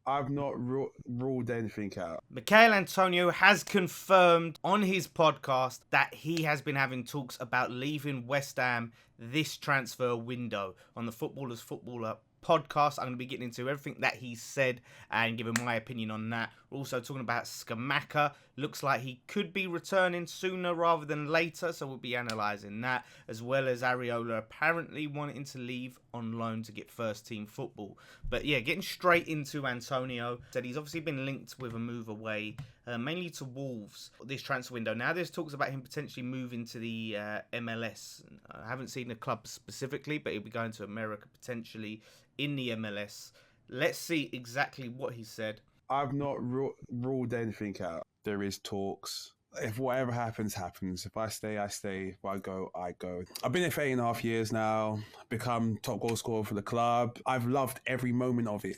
I've not ruled anything out. Michail Antonio has confirmed on his podcast that he has been having talks about leaving West Ham this transfer window. On the Footballers Footballer podcast, I'm going to be getting into everything that he said and giving my opinion on that. We're also talking about Scamacca. Looks like he could be returning sooner rather than later, so we'll be analysing that, as well as Areola apparently wanting to leave on loan to get first team football. But yeah, getting straight into Antonio, said he's obviously been linked with a move away, mainly to Wolves this transfer window. Now there's talks about him potentially moving to the MLS. I haven't seen the club specifically, but he'll be going to America potentially in the MLS. Let's see exactly what he said. I've not ruled anything out. There is talks. If whatever happens, happens. If I stay, I stay. If I go, I go. I've been here for 8.5 years now, become top goal scorer for the club. I've loved every moment of it.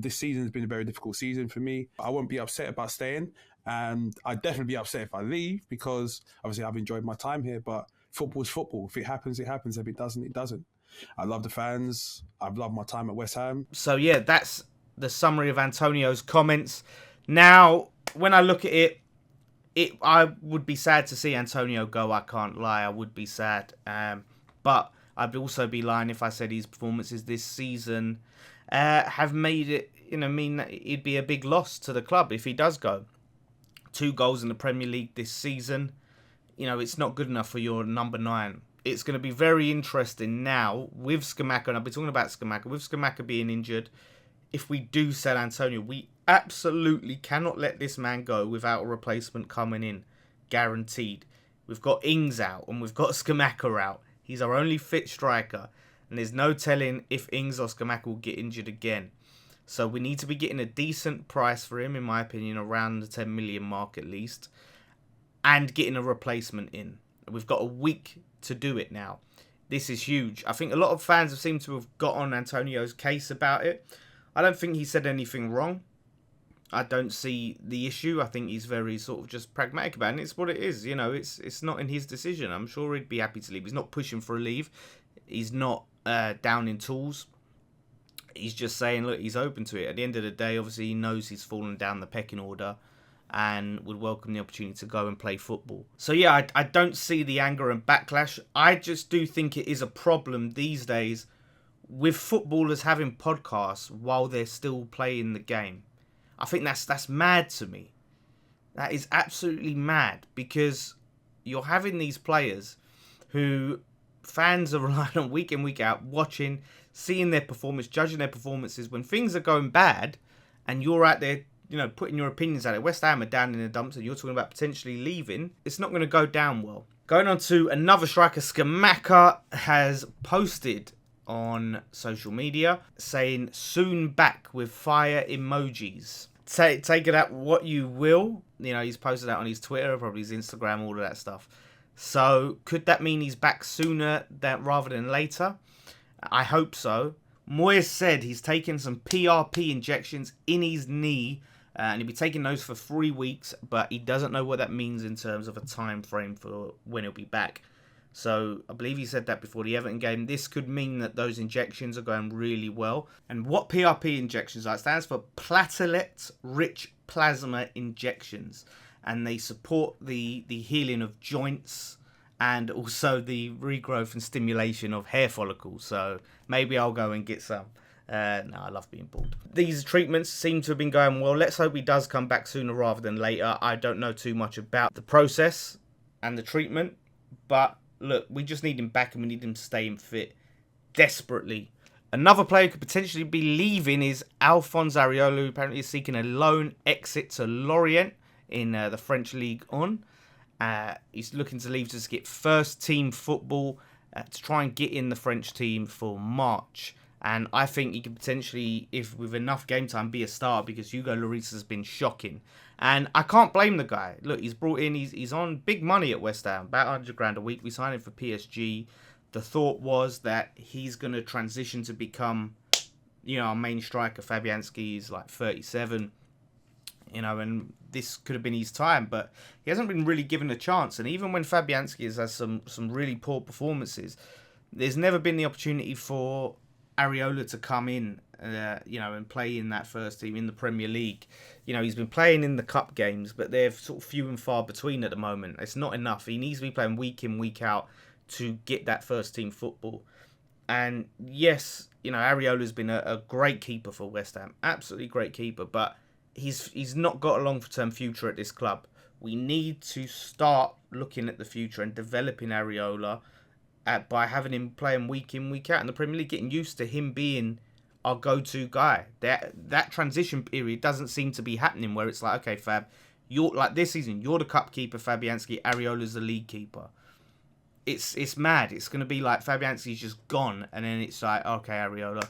This season has been a very difficult season for me. I won't be upset about staying, and I'd definitely be upset if I leave, because obviously I've enjoyed my time here, but football's football. If it happens, it happens. If it doesn't, it doesn't. I love the fans. I've loved my time at West Ham. So yeah, that's the summary of Antonio's comments. Now, when I look at it, I would be sad to see Antonio go. I can't lie, I would be sad. But I'd also be lying if I said his performances this season have made it, mean that it'd be a big loss to the club if he does go. 2 goals in the Premier League this season. It's not good enough for your number 9. It's going to be very interesting now with Scamacca, and I'll be talking about Scamacca, with Scamacca being injured. If we do sell Antonio, we absolutely cannot let this man go without a replacement coming in. Guaranteed. We've got Ings out and we've got Scamacca out. He's our only fit striker. And there's no telling if Ings or Scamacca will get injured again. So we need to be getting a decent price for him, in my opinion, around the 10 million mark at least. And getting a replacement in. We've got a week to do it now. This is huge. I think a lot of fans have seemed to have got on Antonio's case about it. I don't think he said anything wrong. I don't see the issue. I think he's very sort of just pragmatic about it. And it's what it is. It's not in his decision. I'm sure he'd be happy to leave. He's not pushing for a leave. He's not down in tools. He's just saying, look, he's open to it. At the end of the day, obviously, he knows he's fallen down the pecking order and would welcome the opportunity to go and play football. So yeah, I don't see the anger and backlash. I just do think it is a problem these days with footballers having podcasts while they're still playing the game. I think that's mad to me. That is absolutely mad, because you're having these players who fans are relying on week in, week out, watching, seeing their performance, judging their performances when things are going bad, and you're out there, putting your opinions out there. West Ham are down in the dumps and you're talking about potentially leaving. It's not going to go down well. Going on to another striker, Scamacca has posted on social media saying soon back with fire emojis. Take it at what you will. He's posted that on his Twitter, probably his Instagram, all of that stuff. So could that mean he's back sooner rather than later? I hope so. Moyes said he's taken some PRP injections in his knee, and he'll be taking those for 3 weeks, but he doesn't know what that means in terms of a time frame for when he'll be back. So I believe he said that before the Everton game. This could mean that those injections are going really well. And what PRP injections are? It stands for platelet-rich plasma injections. And they support the healing of joints and also the regrowth and stimulation of hair follicles. So maybe I'll go and get some. No, I love being bald. These treatments seem to have been going well. Let's hope he does come back sooner rather than later. I don't know too much about the process and the treatment, but look, we just need him back and we need him to stay fit desperately. Another player who could potentially be leaving is Alphonse Areola, who apparently is seeking a loan exit to Lorient in the French League 1. He's looking to leave to just get first team football to try and get in the French team for March. And I think he could potentially, if with enough game time, be a star, because Hugo Lloris has been shocking. And I can't blame the guy. Look, he's brought in, he's on big money at West Ham, about 100 grand a week. We signed him for PSG. The thought was that he's going to transition to become, our main striker. Fabianski is like 37, and this could have been his time, but he hasn't been really given a chance. And even when Fabianski has had some really poor performances, there's never been the opportunity for Areola to come in and play in that first team in the Premier League. He's been playing in the cup games, but they're sort of few and far between at the moment. It's not enough. He needs to be playing week in, week out to get that first team football. And yes, Areola's been a great keeper for West Ham, absolutely great keeper, but he's not got a long-term future at this club. We need to start looking at the future and developing Areola by having him playing week in, week out in the Premier League, getting used to him being our go-to guy. That transition period doesn't seem to be happening where it's like, okay, Fab, you're like this season, you're the cup keeper, Fabianski, Areola's the league keeper. It's mad. It's going to be like Fabianski's just gone, and then it's like, okay, Areola,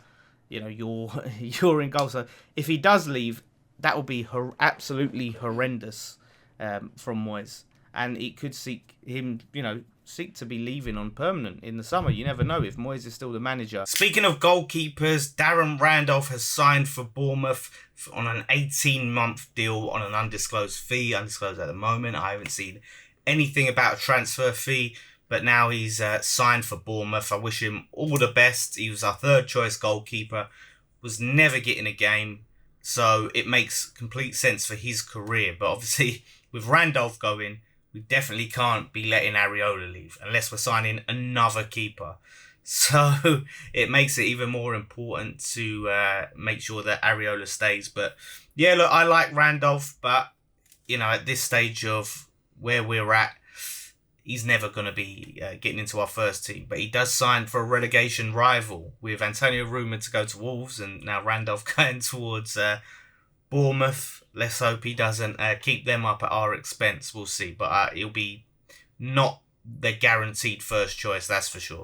you're in goal. So if he does leave, that will be absolutely horrendous from Moyes, and it could seek to be leaving on permanent in the summer. You never know if Moyes is still the manager. Speaking of goalkeepers, Darren Randolph has signed for Bournemouth on an 18-month deal on an undisclosed fee. Undisclosed at the moment. I haven't seen anything about a transfer fee. But now he's signed for Bournemouth. I wish him all the best. He was our third choice goalkeeper. Was never getting a game. So it makes complete sense for his career. But obviously, with Randolph going, we definitely can't be letting Areola leave. Unless we're signing another keeper. So it makes it even more important to make sure that Areola stays. But yeah, look, I like Randolph. But, at this stage of where we're at, he's never going to be getting into our first team. But he does sign for a relegation rival, with Antonio rumoured to go to Wolves and now Randolph going towards Bournemouth. Let's hope he doesn't keep them up at our expense. We'll see. But he'll be not the guaranteed first choice, that's for sure.